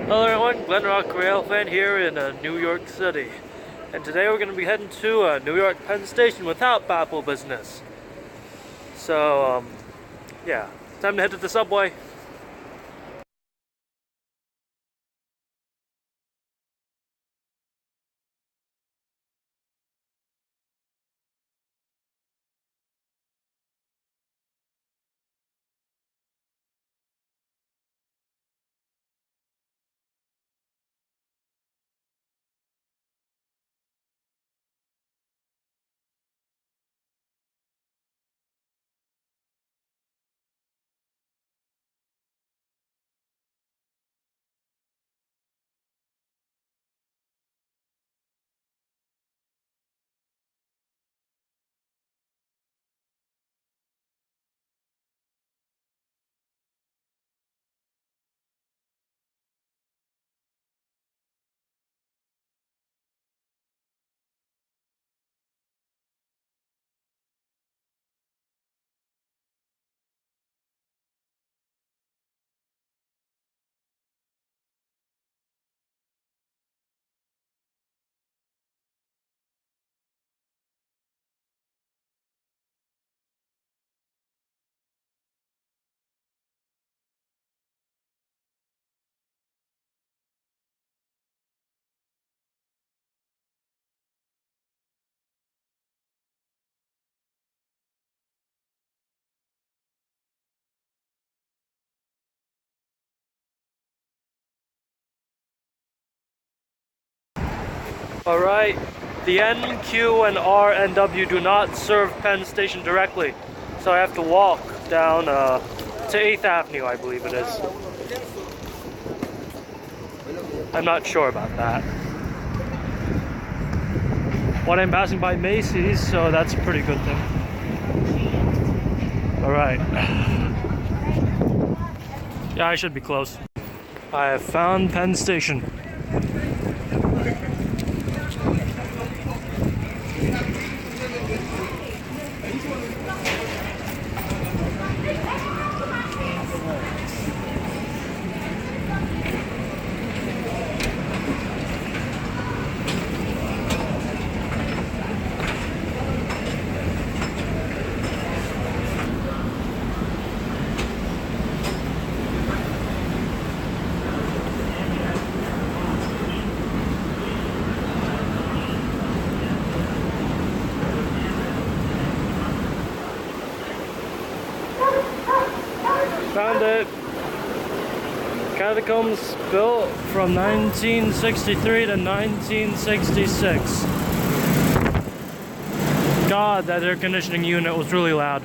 Hello everyone, Glen Rock Railfan here in New York City. And today we're going to be heading to New York Penn Station without Babble business. So, yeah, time to head to the subway. Alright, the N, Q, and R, and W do not serve Penn Station directly. So I have to walk down to 8th Avenue, I believe it is. I'm not sure about that. But I'm passing by Macy's, so that's a pretty good thing. Alright. Yeah, I should be close. I have found Penn Station. Found it. Catacombs built from 1963 to 1966. God, that air conditioning unit was really loud.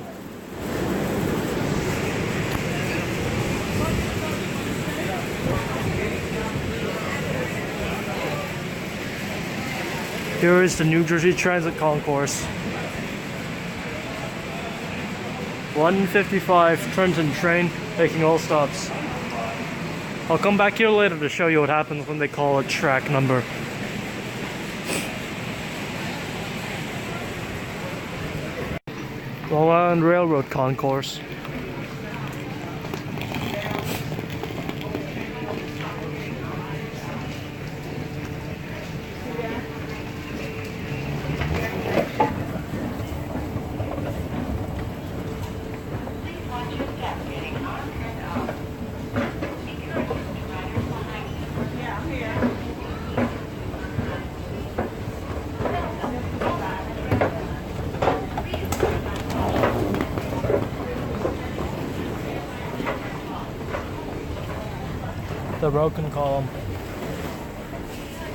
Here is the New Jersey Transit Concourse. 155 Trenton train, taking all stops. I'll come back here later to show you what happens when they call a track number. Long Island Railroad Concourse. The broken column.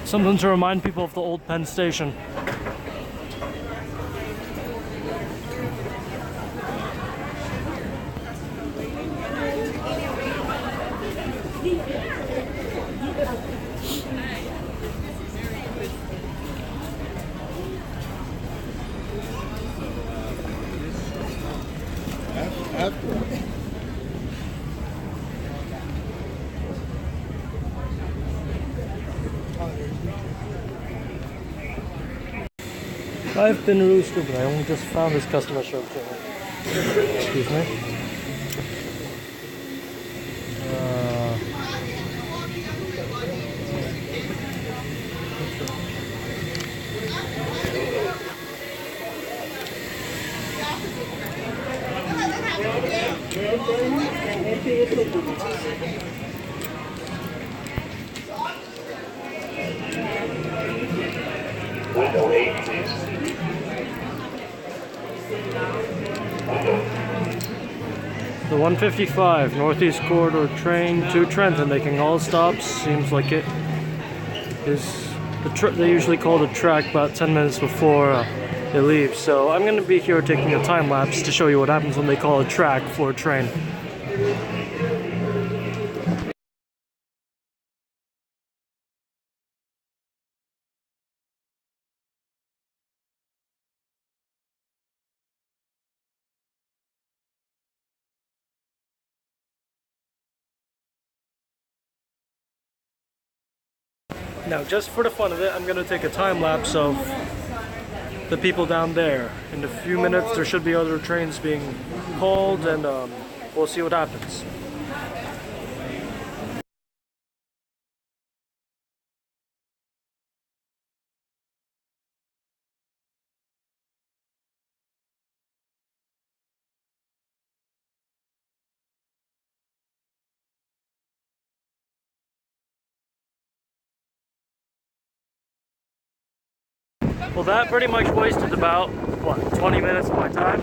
Something to remind people of the old Penn Station. I've been really stupid. I only just found this customer service channel. Excuse me. Window 8, please. The 155 Northeast Corridor train to Trenton making all stops. Seems like it is. They usually call the track about 10 minutes before it leaves. So I'm going to be here taking a time lapse to show you what happens when they call a track for a train. Now, just for the fun of it, I'm going to take a time lapse of the people down there. In a few minutes, there should be other trains being called, and we'll see what happens. Well, that pretty much wasted about, what, 20 minutes of my time?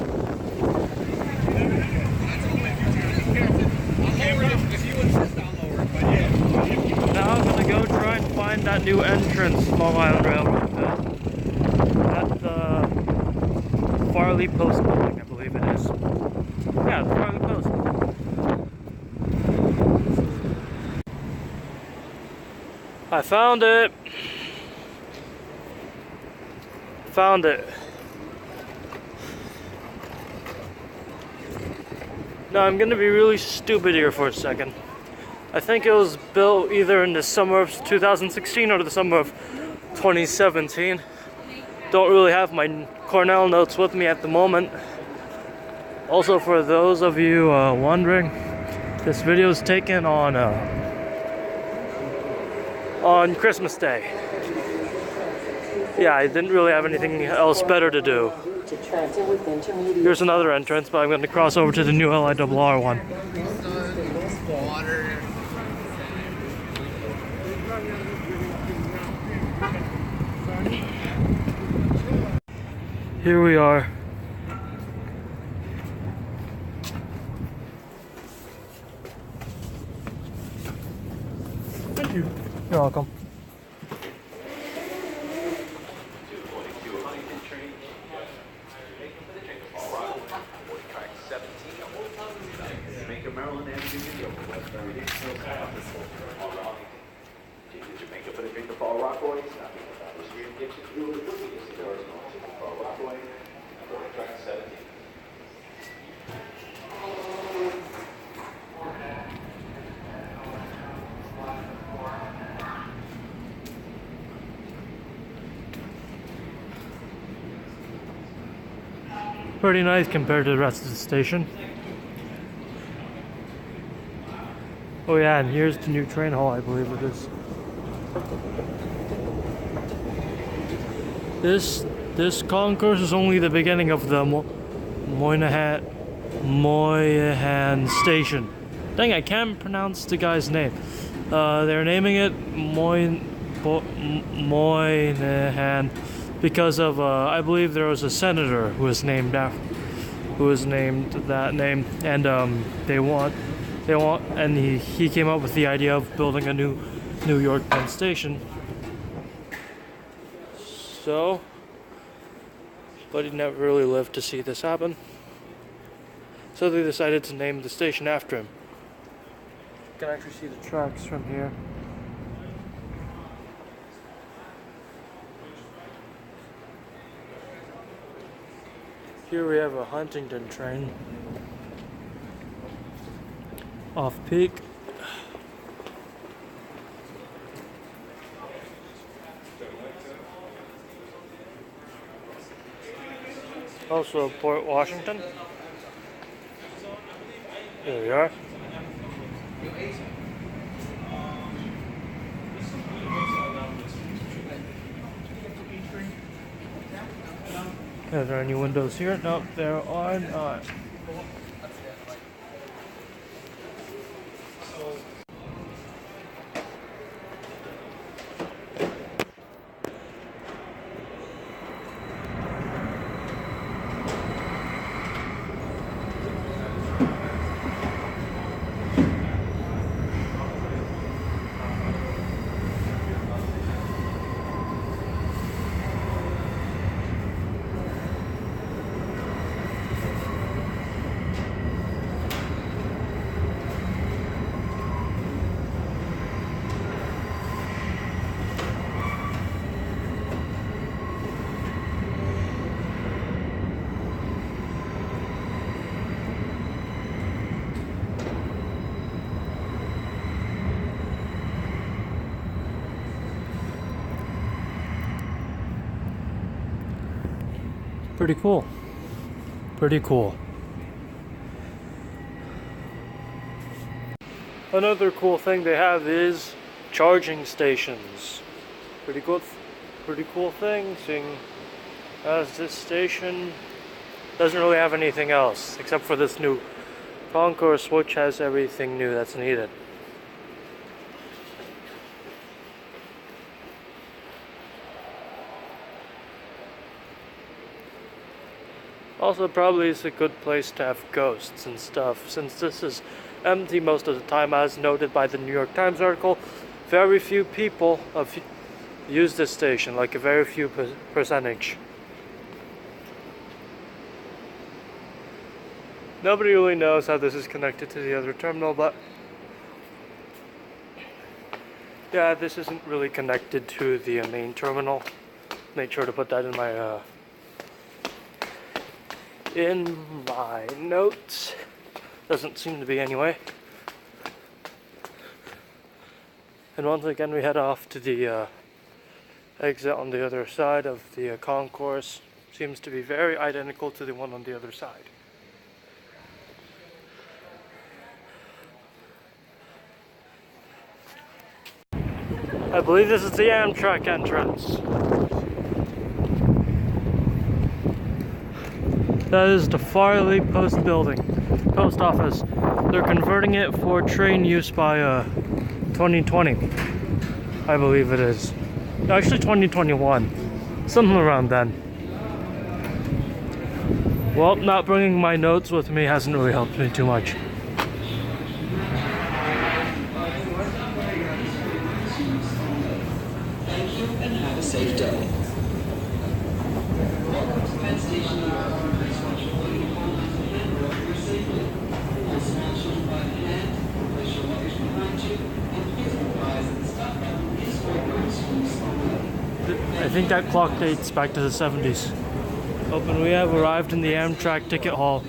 Now I'm gonna go try and find that new entrance Long Island Railroad at the Farley Post building, I believe it is. Yeah, the Farley Post. I found it! Found it. Now I'm gonna be really stupid here for a second. I think it was built either in the summer of 2016 or the summer of 2017. Don't really have my Cornell notes with me at the moment. Also, for those of you wondering, this video is taken on Christmas Day. Yeah, I didn't really have anything else better to do. Here's another entrance, but I'm going to cross over to the new LIRR one. Here we are. Thank you. You're welcome. Pretty nice compared to the rest of the station. Oh yeah, and here's the new train hall, I believe it is. This concourse is only the beginning of the Moynihan Station. Dang, I can't pronounce the guy's name. They're naming it Moynihan because of I believe there was a senator who was named that name, and he came up with the idea of building a new New York Penn Station. So, but he never really lived to see this happen. So they decided to name the station after him. You can actually see the tracks from here. Here we have a Huntington train. Off peak. Also Port Washington. There we are. Are there any windows here? No, there are not. pretty cool. Pretty cool. Another cool thing they have is charging stations. Pretty cool thing, seeing as this station doesn't really have anything else except for this new concourse, which has everything new that's needed. Also, probably is a good place to have ghosts and stuff, since this is empty most of the time, as noted by the New York Times article. Very few people use this station, like a very few percentage. Nobody really knows how this is connected to the other terminal, but yeah, this isn't really connected to the main terminal. Made sure to put that in my notes. Doesn't seem to be anyway. And once again we head off to the exit on the other side of the concourse. Seems to be very identical to the one on the other side. I believe this is the Amtrak entrance. That is the Farley Post Office. They're converting it for train use by 2020. I believe it is. Actually 2021. Something around then. Well, not bringing my notes with me hasn't really helped me too much. Thank you and have a safe day. Welcome to Penn Station. I think that clock dates back to the 70s. Open, we have arrived in the Amtrak ticket hall.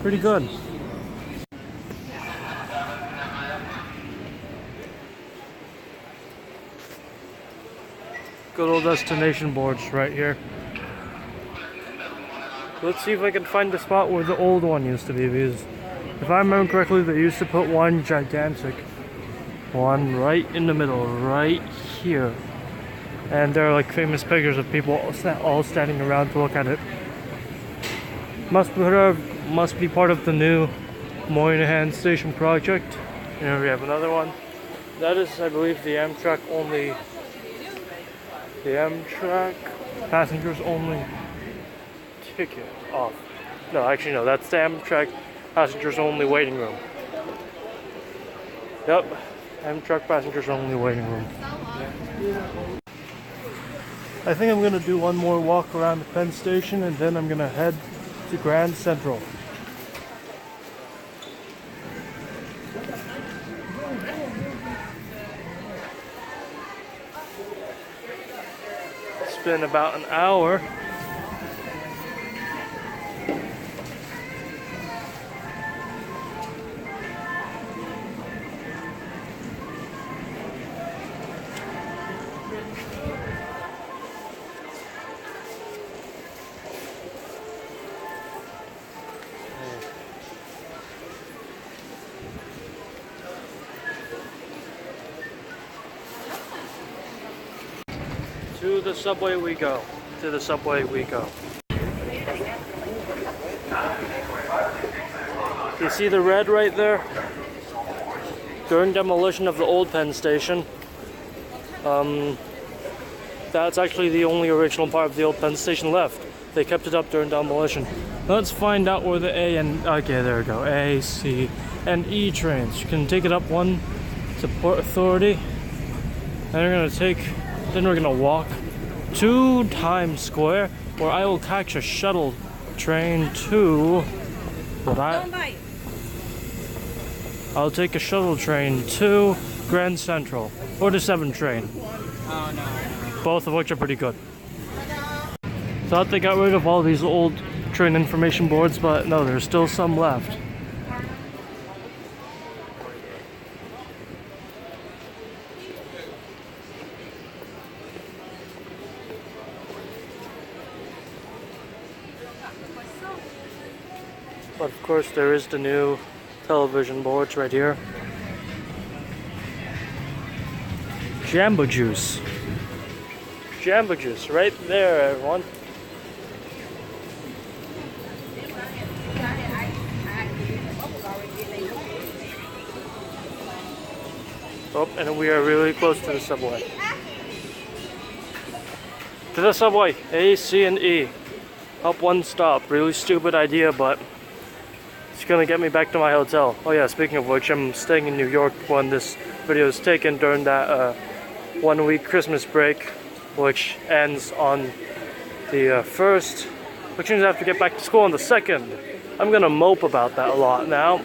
Pretty good. Good old destination boards right here. Let's see if I can find the spot where the old one used to be, because if I remember correctly, they used to put one gigantic one right in the middle, right here. And there are like famous pictures of people all standing around to look at it. Must be part of the new Moynihan Station project. Here we have another one. That is, I believe, the Amtrak passengers only ticket off. No, actually no, that's the Amtrak passengers only waiting room. Yep, Amtrak passengers only waiting room. I think I'm gonna do one more walk around the Penn Station and then I'm gonna head to Grand Central. It's been about an hour. To the subway we go. To the subway we go. You see the red right there? During demolition of the old Penn Station, that's actually the only original part of the old Penn Station left. They kept it up during demolition. Let's find out where the okay, there we go. A, C, and E trains. You can take it up one to Port Authority. Then we're gonna walk to Times Square, where I will catch a shuttle train to I'll take a shuttle train to Grand Central, or the 7 train. Oh no. Both of which are pretty good. Thought they got rid of all these old train information boards, but no, there's still some left. But of course there is the new television boards right here. Jambo Juice. Jambo Juice right there, everyone. Oh, and we are really close to the subway. To the subway, A, C, and E. Up one stop. Really stupid idea, but it's gonna get me back to my hotel. Oh yeah, speaking of which, I'm staying in New York when this video is taken during that 1 week Christmas break, which ends on the 1st, which means I have to get back to school on the 2nd. I'm gonna mope about that a lot now.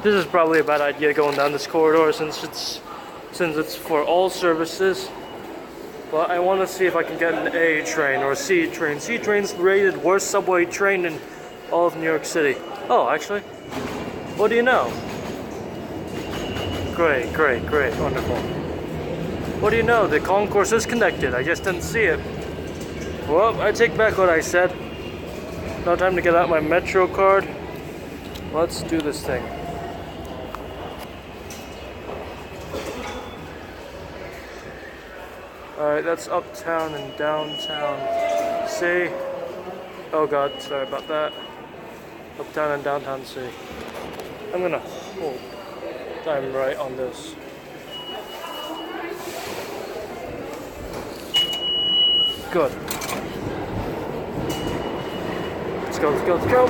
This is probably a bad idea going down this corridor since it's for all services. But I want to see if I can get an A train or a C train. C train's rated worst subway train in all of New York City. Oh, actually, what do you know? Great, great, great, wonderful. What do you know? The concourse is connected. I just didn't see it. Well, I take back what I said. Now time to get out my Metro card. Let's do this thing. Alright, that's uptown and downtown C. Oh god, sorry about that. Uptown and downtown C. I'm gonna hold time right on this. Good. Let's go, let's go, let's go.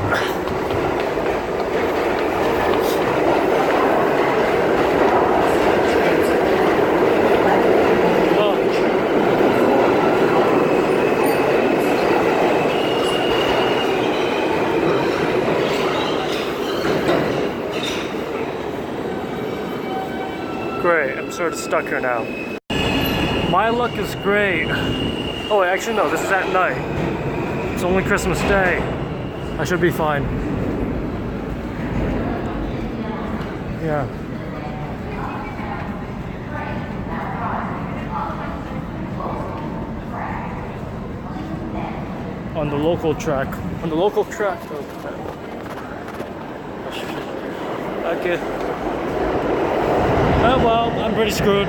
Great, I'm sort of stuck here now. My luck is great. Oh wait, actually no, this is at night. It's only Christmas Day. I should be fine. Yeah. On the local track. On the local track. Okay. Oh well, I'm pretty screwed.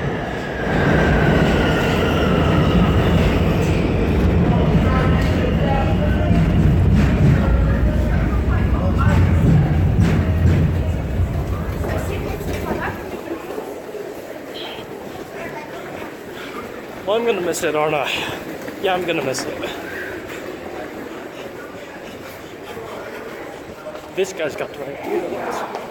Well, I'm gonna miss it, aren't I? Yeah, I'm gonna miss it. This guy's got the right idea.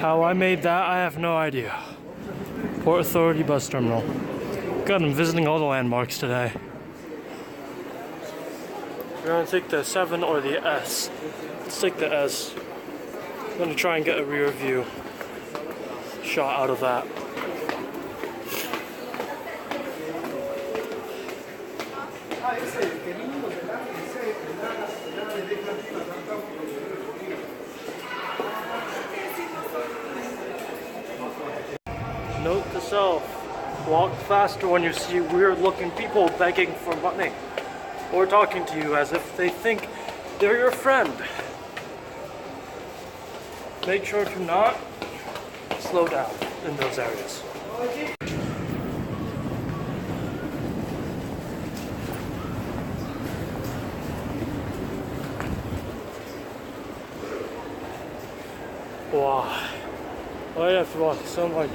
How I made that, I have no idea. Port Authority bus terminal. God, I'm visiting all the landmarks today. We're gonna take the 7 or the S. Let's take the S. I'm gonna try and get a rear view shot out of that. Note to self, walk faster when you see weird looking people begging for money or talking to you as if they think they're your friend. Make sure to not slow down in those areas. Wow, why do I have to walk so much?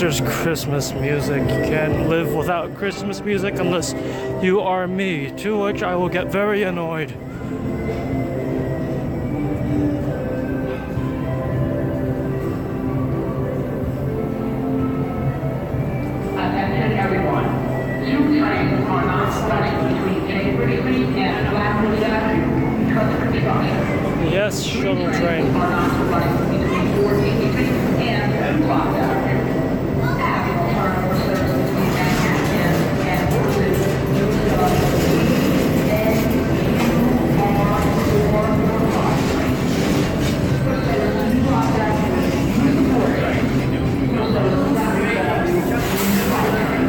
course, there's Christmas music. You can't live without Christmas music unless you are me, to which I will get very annoyed. Attention everyone. 2 trains are not running between Cambridge Street and Blackwood Avenue because of construction. Yes, shuttle train. Are not running between 14th Street and Block Avenue. Having alternative service between Manhattan and Woodland, use the NUR445 train. For service to Block Avenue, use the 4 train. For service to Blackwood Avenue, use the 5 train.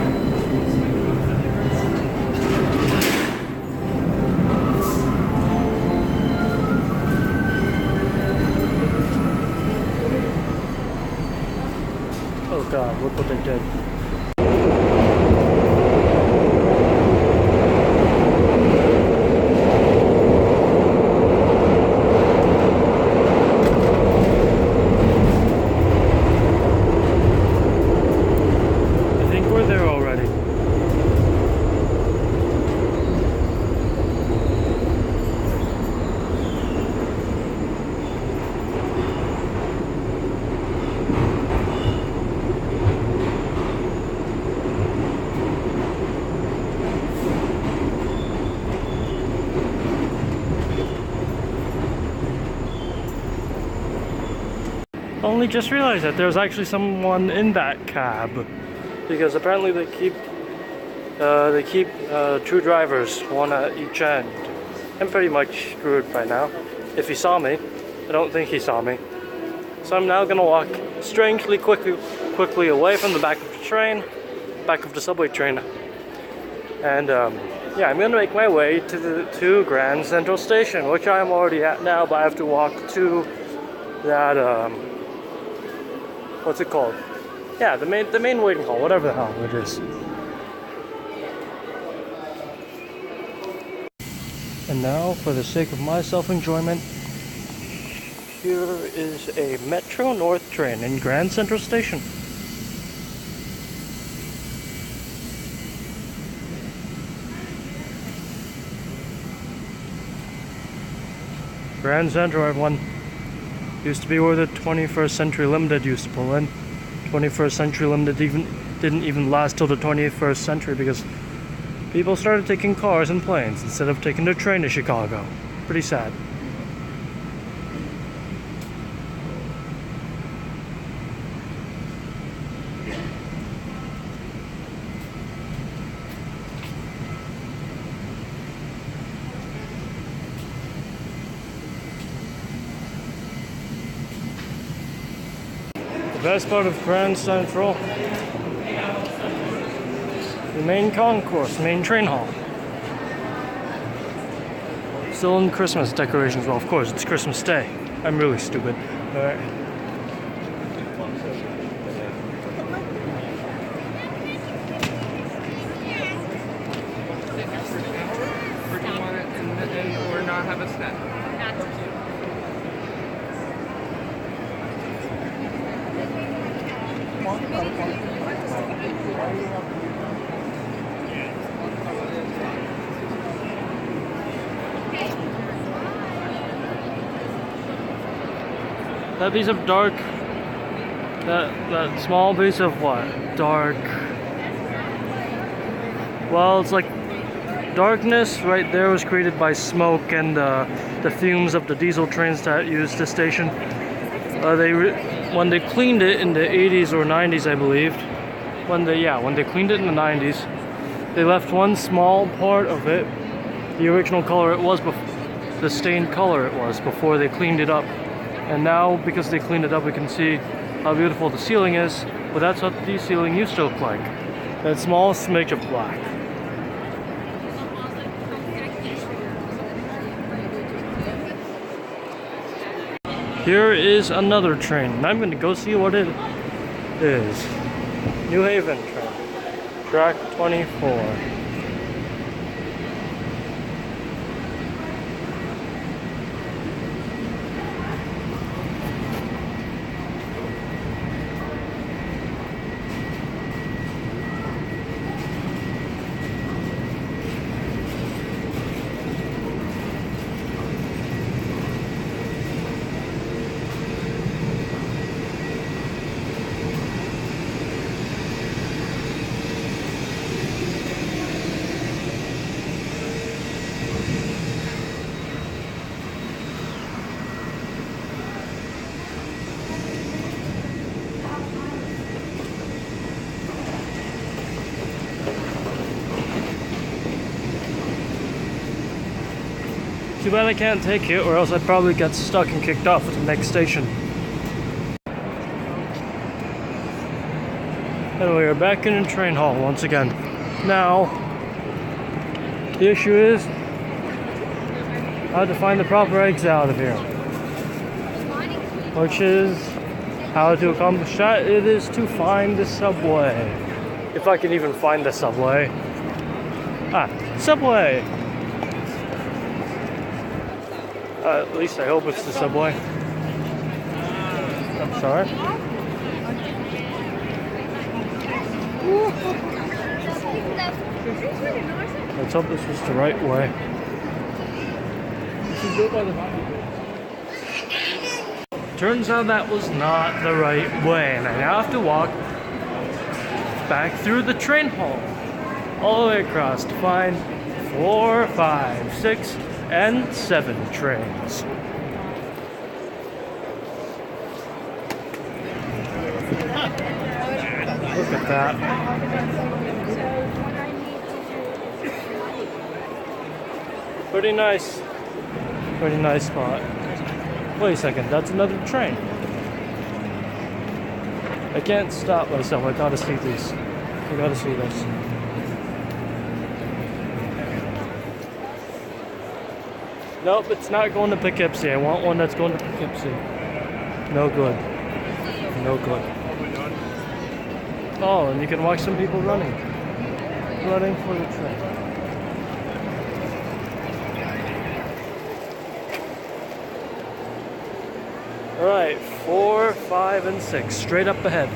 Oh god, look what they did. I think we're there already. Only just realized that there's actually someone in that cab, because apparently they keep 2 drivers, 1 at each end. I'm pretty much screwed right now. If he saw me, I don't think he saw me. So I'm now gonna walk strangely quickly away from the back of the train, back of the subway train, and yeah, I'm gonna make my way to Grand Central Station, which I'm already at now, but I have to walk to that what's it called? Yeah, the main waiting hall, whatever the hell it is. And now, for the sake of my self-enjoyment, here is a Metro North train in Grand Central Station. Grand Central, everyone. Used to be where the 21st Century Limited used to pull in. 21st Century Limited didn't even last till the 21st century because people started taking cars and planes instead of taking the train to Chicago. Pretty sad. The best part of Grand Central, the main concourse, main train hall. Still in Christmas decorations. Well, of course, it's Christmas Day. I'm really stupid. Alright. Or do you want it or not have a snack? That piece of dark, that small piece of what? Dark. Well, it's like darkness right there was created by smoke and the fumes of the diesel trains that used the station. When they cleaned it in the 80s or 90s, I believe. When they cleaned it in the 90s, they left one small part of it, the original color it was, the stained color it was before they cleaned it up. And now, because they cleaned it up, we can see how beautiful the ceiling is. But that's what the ceiling used to look like. That small smidge of black. Here is another train, and I'm going to go see what it is. New Haven train, track 24. Too bad I can't take it, or else I'd probably get stuck and kicked off at the next station. And we are back in the train hall once again. Now, the issue is how to find the proper exit out of here. Which is, how to accomplish that, it is to find the subway. If I can even find the subway. Subway! At least I hope it's the subway. I'm sorry. Let's hope this was the right way. Turns out that was not the right way, and I now have to walk back through the train hall all the way across to find 4, 5, 6, and 7 trains. Look at that. Pretty nice spot. Wait a second, that's another train. I can't stop myself, I gotta see these. I gotta see this. Nope, it's not going to Poughkeepsie. I want one that's going to Poughkeepsie. No good. No good. Oh, and you can watch some people running. Running for the train. Alright, 4, 5, and 6. Straight up ahead.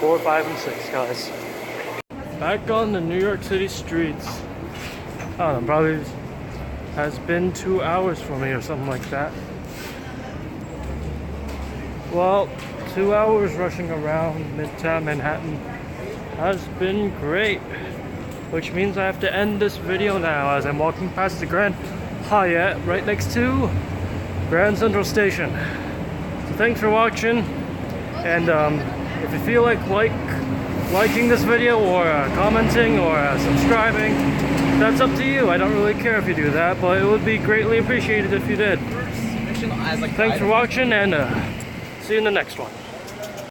Four, 5, and 6, guys. Back on the New York City streets. I don't know, probably has been 2 hours for me or something like that. Well, 2 hours rushing around Midtown Manhattan has been great. Which means I have to end this video now as I'm walking past the Grand Hyatt right next to Grand Central Station. So thanks for watching, and if you feel like liking this video or commenting or subscribing, that's up to you. I don't really care if you do that, but it would be greatly appreciated if you did. Thanks for watching, and see you in the next one.